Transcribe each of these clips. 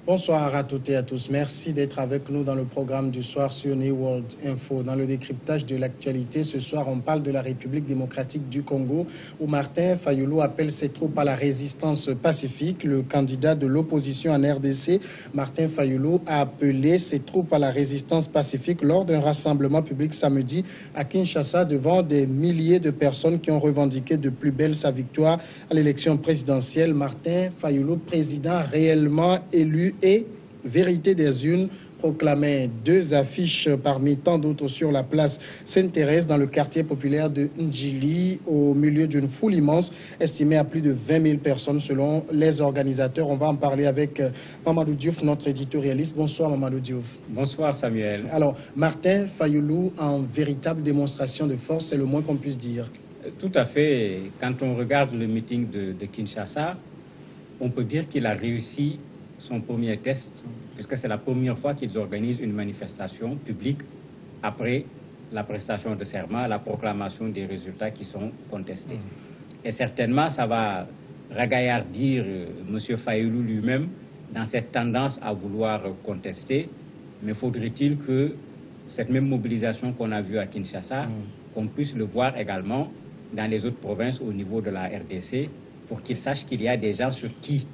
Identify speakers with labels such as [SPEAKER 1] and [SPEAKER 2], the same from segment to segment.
[SPEAKER 1] Bonsoir à toutes et à tous. Merci d'être avec nous dans le programme du soir sur New World Info. Dans le décryptage de l'actualité, ce soir, on parle de la République démocratique du Congo, où Martin Fayulu appelle ses troupes à la résistance pacifique. Le candidat de l'opposition en RDC, Martin Fayulu, a appelé ses troupes à la résistance pacifique lors d'un rassemblement public samedi à Kinshasa devant des milliers de personnes qui ont revendiqué de plus belle sa victoire à l'élection présidentielle. Martin Fayulu, président réellement élu et vérité des urnes, proclamait 2 affiches parmi tant d'autres sur la place Sainte-Thérèse dans le quartier populaire de Ndjili au milieu d'une foule immense estimée à plus de 20 000 personnes selon les organisateurs. On va en parler avec Mamadou Diouf, notre éditorialiste. Bonsoir Mamadou Diouf.
[SPEAKER 2] Bonsoir Samuel.
[SPEAKER 1] Alors, Martin Fayulu en véritable démonstration de force, c'est le moins qu'on puisse dire.
[SPEAKER 2] Tout à fait. Quand on regarde le meeting de Kinshasa, on peut dire qu'il a réussi son premier test, puisque c'est la première fois qu'ils organisent une manifestation publique après la prestation de serment, la proclamation des résultats qui sont contestés. Et certainement, ça va ragaillardir M. Fayulu lui-même dans cette tendance à vouloir contester. Mais faudrait-il que cette même mobilisation qu'on a vue à Kinshasa, qu'on puisse le voir également dans les autres provinces au niveau de la RDC, pour qu'il sache qu'il y a des gens sur qui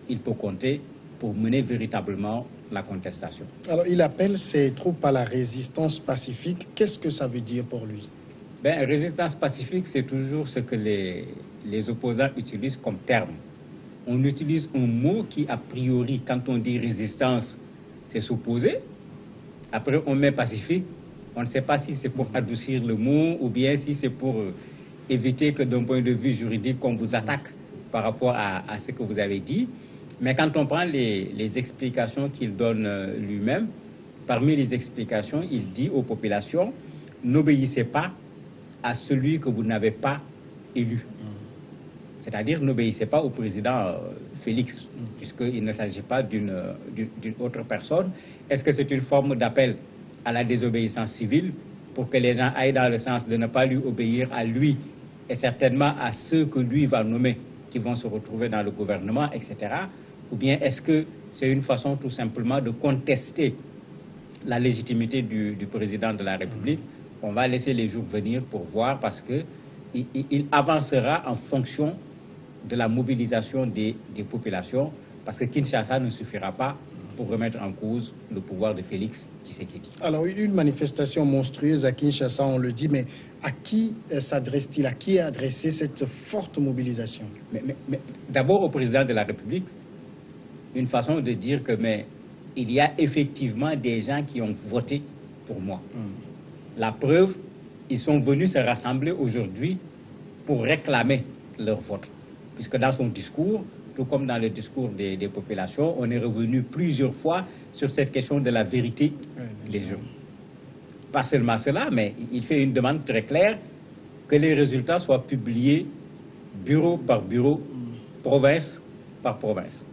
[SPEAKER 2] il peut compter pour mener véritablement la contestation.
[SPEAKER 1] Alors, il appelle ses troupes à la résistance pacifique. Qu'est-ce que ça veut dire pour lui?
[SPEAKER 2] Résistance pacifique, c'est toujours ce que les opposants utilisent comme terme. On utilise un mot qui, a priori, quand on dit résistance, c'est s'opposer. Après, on met pacifique. On ne sait pas si c'est pour adoucir le mot ou bien si c'est pour éviter que d'un point de vue juridique, qu'on vous attaque par rapport à ce que vous avez dit. Mais quand on prend les explications qu'il donne lui-même, parmi les explications, il dit aux populations, n'obéissez pas à celui que vous n'avez pas élu. C'est-à-dire, n'obéissez pas au président Félix, puisqu'il ne s'agit pas d'une autre personne. Est-ce que c'est une forme d'appel à la désobéissance civile pour que les gens aillent dans le sens de ne pas lui obéir à lui et certainement à ceux que lui va nommer qui vont se retrouver dans le gouvernement, etc. Ou bien est-ce que c'est une façon tout simplement de contester la légitimité du président de la République? On va laisser les jours venir pour voir parce qu'il avancera en fonction de la mobilisation des populations parce que Kinshasa ne suffira pas pour remettre en cause le pouvoir de Félix Tshisekedi.
[SPEAKER 1] Alors, une manifestation monstrueuse à Kinshasa, on le dit, mais à qui s'adresse-t-il? À qui est adressée cette forte mobilisation?
[SPEAKER 2] Mais d'abord au président de la République, une façon de dire que il y a effectivement des gens qui ont voté pour moi. La preuve, ils sont venus se rassembler aujourd'hui pour réclamer leur vote. Puisque dans son discours, tout comme dans le discours des populations, on est revenu plusieurs fois sur cette question de la vérité des urnes. Pas seulement cela, mais il fait une demande très claire que les résultats soient publiés bureau par bureau, province par province.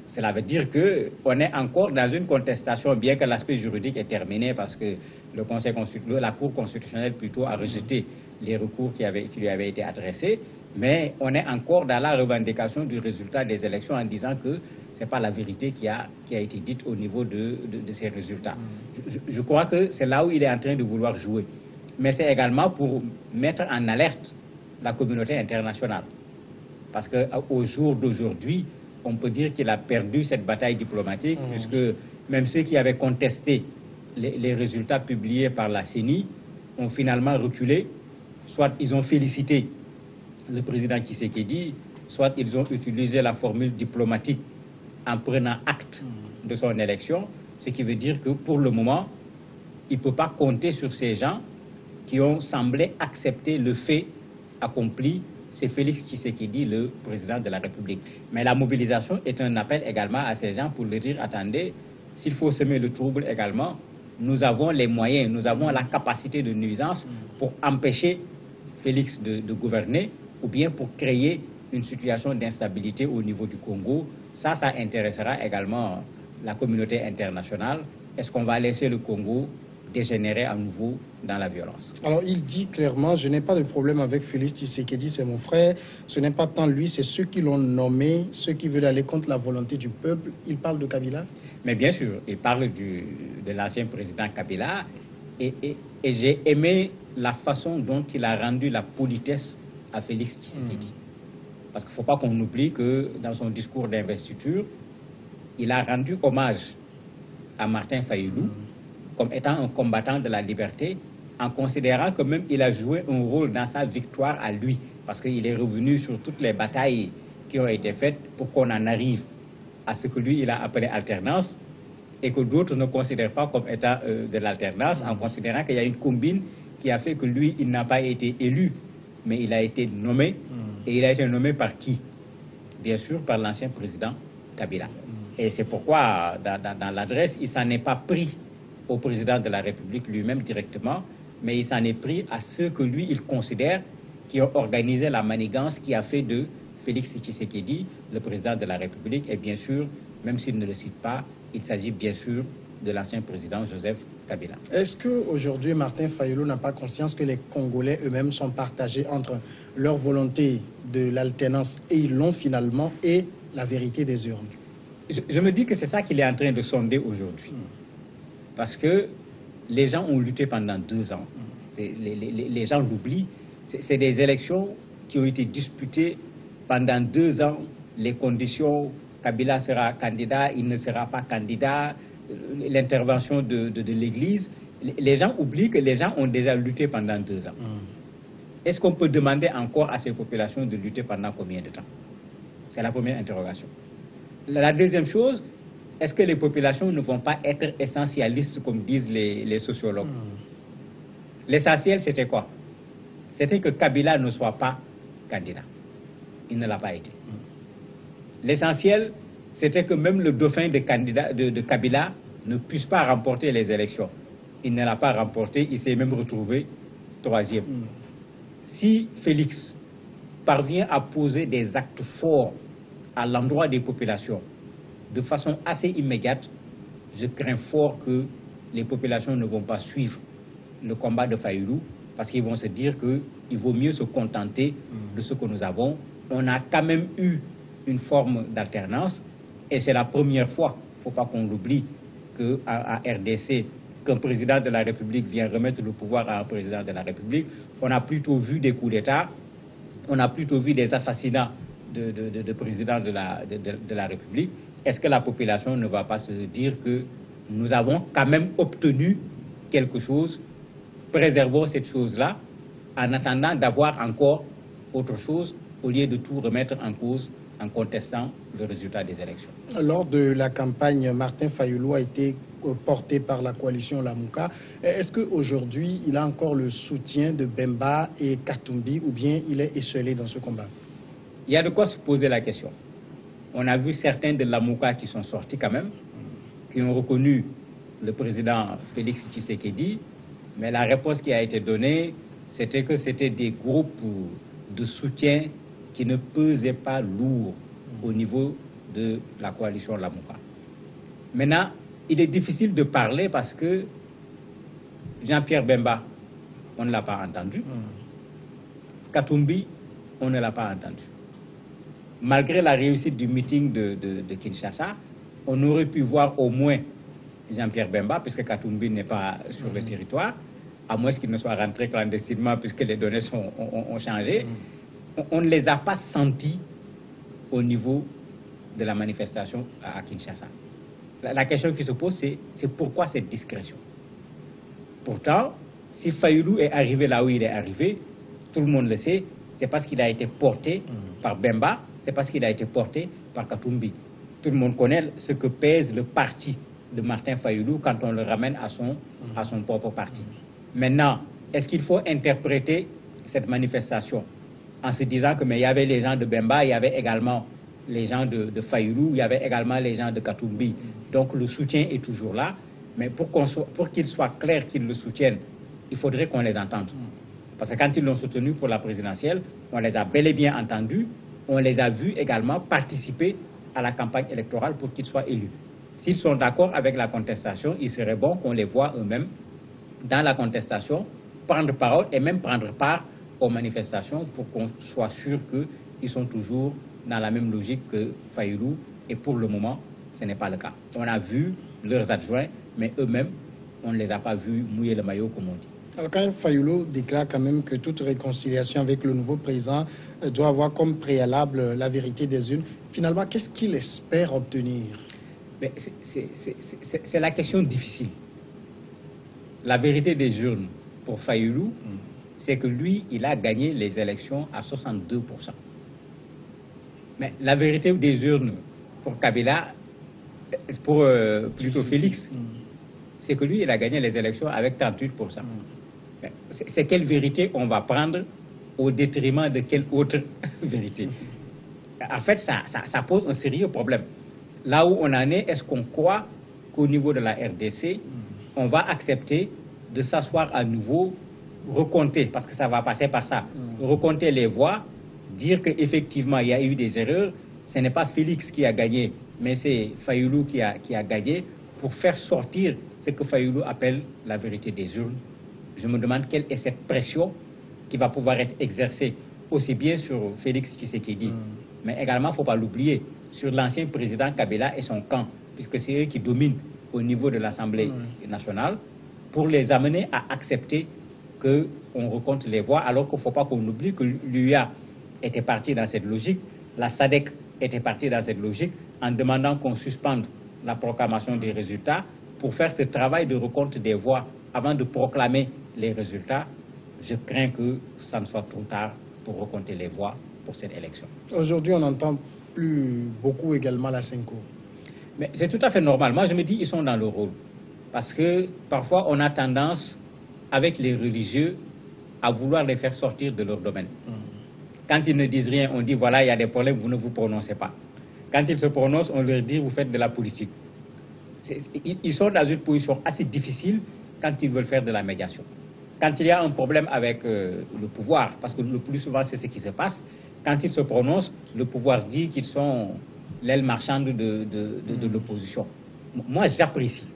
[SPEAKER 2] Cela veut dire qu'on est encore dans une contestation, bien que l'aspect juridique est terminé parce que la Cour constitutionnelle plutôt a rejeté les recours qui lui avaient été adressés, mais on est encore dans la revendication du résultat des élections en disant que ce n'est pas la vérité qui a été dite au niveau de ces résultats. Je crois que c'est là où il est en train de vouloir jouer. Mais c'est également pour mettre en alerte la communauté internationale. Parce qu'au jour d'aujourd'hui, on peut dire qu'il a perdu cette bataille diplomatique, puisque même ceux qui avaient contesté les résultats publiés par la CENI ont finalement reculé. Soit ils ont félicité le président Tshisekedi, soit ils ont utilisé la formule diplomatique en prenant acte de son élection, ce qui veut dire que pour le moment, il ne peut pas compter sur ces gens qui ont semblé accepter le fait accompli. C'est Félix Tshisekedi, le président de la République. Mais la mobilisation est un appel également à ces gens pour leur dire, attendez, s'il faut semer le trouble également, nous avons les moyens, nous avons la capacité de nuisance pour empêcher Félix de gouverner ou bien pour créer une situation d'instabilité au niveau du Congo. Ça intéressera également la communauté internationale. Est-ce qu'on va laisser le Congo dégénérer à nouveau dans la violence.
[SPEAKER 1] Alors, il dit clairement, je n'ai pas de problème avec Félix Tshisekedi, c'est mon frère. Ce n'est pas tant lui, c'est ceux qui l'ont nommé, ceux qui veulent aller contre la volonté du peuple. Il parle de Kabila?
[SPEAKER 2] Mais bien sûr, il parle de l'ancien président Kabila. Et j'ai aimé la façon dont il a rendu la politesse à Félix Tshisekedi. Parce qu'il ne faut pas qu'on oublie que dans son discours d'investiture, il a rendu hommage à Martin Fayulu comme étant un combattant de la liberté, en considérant que même il a joué un rôle dans sa victoire à lui, parce qu'il est revenu sur toutes les batailles qui ont été faites pour qu'on en arrive à ce que lui, il a appelé alternance, et que d'autres ne considèrent pas comme étant de l'alternance, en considérant qu'il y a une combine qui a fait que lui, il n'a pas été élu, mais il a été nommé. Et il a été nommé par qui? Bien sûr, par l'ancien président Kabila. Et c'est pourquoi, dans l'adresse, il ne s'en est pas pris au président de la République lui-même directement, mais il s'en est pris à ceux que lui, il considère qui ont organisé la manigance qui a fait de Félix Tshisekedi le président de la République. Et bien sûr, même s'il ne le cite pas, il s'agit bien sûr de l'ancien président Joseph Kabila.
[SPEAKER 1] Est-ce qu'aujourd'hui, Martin Fayulu n'a pas conscience que les Congolais eux-mêmes sont partagés entre leur volonté de l'alternance, et ils l'ont finalement, et la vérité des urnes?
[SPEAKER 2] Je me dis que c'est ça qu'il est en train de sonder aujourd'hui. Parce que les gens ont lutté pendant 2 ans. Les gens l'oublient. C'est des élections qui ont été disputées pendant 2 ans. Les conditions, Kabila sera candidat, il ne sera pas candidat, l'intervention de l'Église. Les gens oublient que les gens ont déjà lutté pendant 2 ans. Est-ce qu'on peut demander encore à ces populations de lutter pendant combien de temps? C'est la première interrogation. La deuxième chose, est-ce que les populations ne vont pas être essentialistes, comme disent les sociologues? L'essentiel, c'était quoi? C'était que Kabila ne soit pas candidat. Il ne l'a pas été. L'essentiel, c'était que même le dauphin de Kabila ne puisse pas remporter les élections. Il ne l'a pas remporté, il s'est même retrouvé 3e. Si Félix parvient à poser des actes forts à l'endroit des populations de façon assez immédiate, je crains fort que les populations ne vont pas suivre le combat de Fayulu, parce qu'ils vont se dire qu'il vaut mieux se contenter de ce que nous avons. On a quand même eu une forme d'alternance, et c'est la première fois, il ne faut pas qu'on l'oublie, qu'à RDC, qu'un président de la République vient remettre le pouvoir à un président de la République. On a plutôt vu des coups d'État, on a plutôt vu des assassinats de présidents de la République. Est-ce que la population ne va pas se dire que nous avons quand même obtenu quelque chose? Préservons cette chose-là en attendant d'avoir encore autre chose, au lieu de tout remettre en cause en contestant le résultat des élections.
[SPEAKER 1] Lors de la campagne, Martin Fayulu a été porté par la coalition Lamuka. Est-ce qu'aujourd'hui, il a encore le soutien de Bemba et Katumbi, ou bien il est esselé dans ce combat?
[SPEAKER 2] Il y a de quoi se poser la question. On a vu certains de Lamuka qui sont sortis quand même, qui ont reconnu le président Félix Tshisekedi, mais la réponse qui a été donnée, c'était que c'était des groupes de soutien qui ne pesaient pas lourd au niveau de la coalition Lamuka. Maintenant, il est difficile de parler parce que Jean-Pierre Bemba, on ne l'a pas entendu. Katumbi, on ne l'a pas entendu. Malgré la réussite du meeting de Kinshasa, on aurait pu voir au moins Jean-Pierre Bemba, puisque Katumbi n'est pas sur le territoire, à moins qu'il ne soit rentré clandestinement, puisque les données ont changé. On ne les a pas sentis au niveau de la manifestation à Kinshasa. La question qui se pose, c'est pourquoi cette discrétion? Pourtant, si Fayulu est arrivé là où il est arrivé, tout le monde le sait, c'est parce qu'il a été porté par Bemba, c'est parce qu'il a été porté par Katumbi. Tout le monde connaît ce que pèse le parti de Martin Fayulu quand on le ramène à son propre parti. Maintenant, est-ce qu'il faut interpréter cette manifestation en se disant que mais il y avait les gens de Bemba, il y avait également les gens de Fayulu, il y avait également les gens de Katumbi. Donc le soutien est toujours là, mais pour qu'il soit clair qu'ils le soutiennent, il faudrait qu'on les entende. Parce que quand ils l'ont soutenu pour la présidentielle, on les a bel et bien entendus, on les a vus également participer à la campagne électorale pour qu'ils soient élus. S'ils sont d'accord avec la contestation, il serait bon qu'on les voie eux-mêmes dans la contestation, prendre parole et même prendre part aux manifestations pour qu'on soit sûr qu'ils sont toujours dans la même logique que Fayulu. Et pour le moment, ce n'est pas le cas. On a vu leurs adjoints, mais eux-mêmes, on ne les a pas vus mouiller le maillot, comme on dit.
[SPEAKER 1] Alors quand Fayulu déclare quand même que toute réconciliation avec le nouveau président doit avoir comme préalable la vérité des urnes, finalement, qu'est-ce qu'il espère obtenir?
[SPEAKER 2] C'est la question difficile. La vérité des urnes pour Fayulu, c'est que lui, il a gagné les élections à 62%. Mais la vérité des urnes pour Kabila, pour plutôt Félix, c'est que lui, il a gagné les élections avec 38%. C'est quelle vérité on va prendre au détriment de quelle autre vérité? En fait, ça pose un sérieux problème. Là où on en est, est-ce qu'on croit qu'au niveau de la RDC, on va accepter de s'asseoir à nouveau, recompter, parce que ça va passer par ça, recompter les voix, dire qu'effectivement il y a eu des erreurs, ce n'est pas Félix qui a gagné, mais c'est Fayulu qui a gagné, pour faire sortir ce que Fayulu appelle la vérité des urnes. Je me demande quelle est cette pression qui va pouvoir être exercée aussi bien sur Félix Tshisekedi, mais également, il ne faut pas l'oublier, sur l'ancien président Kabila et son camp, puisque c'est eux qui dominent au niveau de l'Assemblée nationale, pour les amener à accepter qu'on recompte les voix, alors qu'il ne faut pas qu'on oublie que l'UA était parti dans cette logique, la SADC était partie dans cette logique, en demandant qu'on suspende la proclamation des résultats pour faire ce travail de recompte des voix avant de proclamer les résultats. Je crains que ça ne soit trop tard pour recompter les voix pour cette élection.
[SPEAKER 1] Aujourd'hui, on n'entend plus beaucoup également la Senko.
[SPEAKER 2] Mais c'est tout à fait normal. Moi, je me dis, ils sont dans le rôle. Parce que parfois, on a tendance, avec les religieux, à vouloir les faire sortir de leur domaine. Quand ils ne disent rien, on dit, voilà, il y a des problèmes, vous ne vous prononcez pas. Quand ils se prononcent, on leur dit, vous faites de la politique. Ils sont dans une position assez difficile quand ils veulent faire de la médiation. Quand il y a un problème avec le pouvoir, parce que le plus souvent, c'est ce qui se passe, quand ils se prononcent, le pouvoir dit qu'ils sont l'aile marchande de l'opposition. Moi, j'apprécie,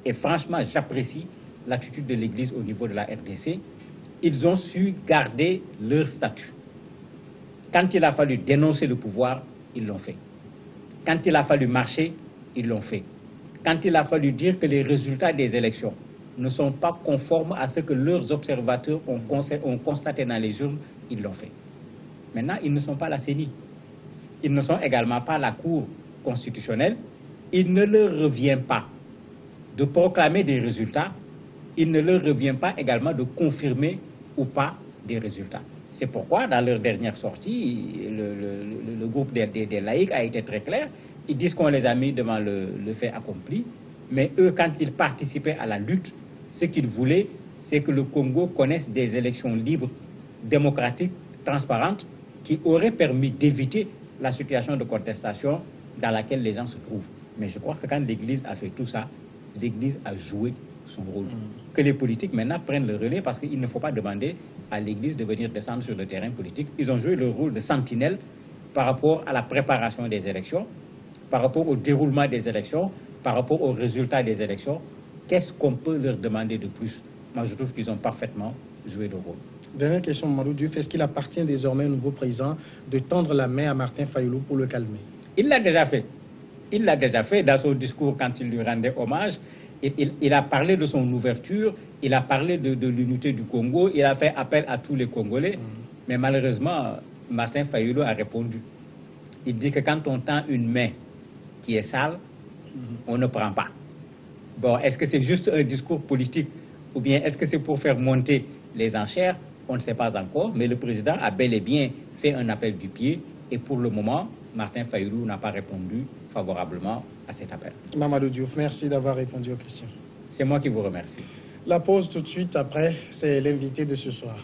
[SPEAKER 2] et franchement, j'apprécie l'attitude de l'Église au niveau de la RDC. Ils ont su garder leur statut. Quand il a fallu dénoncer le pouvoir, ils l'ont fait. Quand il a fallu marcher, ils l'ont fait. Quand il a fallu dire que les résultats des élections ne sont pas conformes à ce que leurs observateurs ont constaté dans les urnes, ils l'ont fait. Maintenant, ils ne sont pas la CENI. Ils ne sont également pas la Cour constitutionnelle. Il ne leur revient pas de proclamer des résultats. Il ne leur revient pas également de confirmer ou pas des résultats. C'est pourquoi, dans leur dernière sortie, le groupe des laïcs a été très clair. Ils disent qu'on les a mis devant le fait accompli. Mais eux, quand ils participaient à la lutte, ce qu'ils voulaient, c'est que le Congo connaisse des élections libres, démocratiques, transparentes, qui auraient permis d'éviter la situation de contestation dans laquelle les gens se trouvent. Mais je crois que quand l'Église a fait tout ça, l'Église a joué son rôle. Que les politiques maintenant prennent le relais, parce qu'il ne faut pas demander à l'Église de venir descendre sur le terrain politique. Ils ont joué le rôle de sentinelle par rapport à la préparation des élections, par rapport au déroulement des élections, par rapport aux résultats des élections. Qu'est-ce qu'on peut leur demander de plus? Moi, je trouve qu'ils ont parfaitement joué le rôle.
[SPEAKER 1] Dernière question, Mamadou Diouf. Est-ce qu'il appartient désormais au nouveau président de tendre la main à Martin Fayulu pour le calmer?
[SPEAKER 2] Il l'a déjà fait. Il l'a déjà fait dans son discours quand il lui rendait hommage. Il a parlé de son ouverture, il a parlé de l'unité du Congo, il a fait appel à tous les Congolais. Mais malheureusement, Martin Fayulu a répondu. Il dit que quand on tend une main qui est sale, on ne prend pas. Bon, est-ce que c'est juste un discours politique ou bien est-ce que c'est pour faire monter les enchères? On ne sait pas encore, mais le président a bel et bien fait un appel du pied et pour le moment, Martin Fayulu n'a pas répondu favorablement à cet appel.
[SPEAKER 1] Mamadou Diouf, merci d'avoir répondu aux questions.
[SPEAKER 2] C'est moi qui vous remercie.
[SPEAKER 1] La pause tout de suite après, c'est l'invité de ce soir.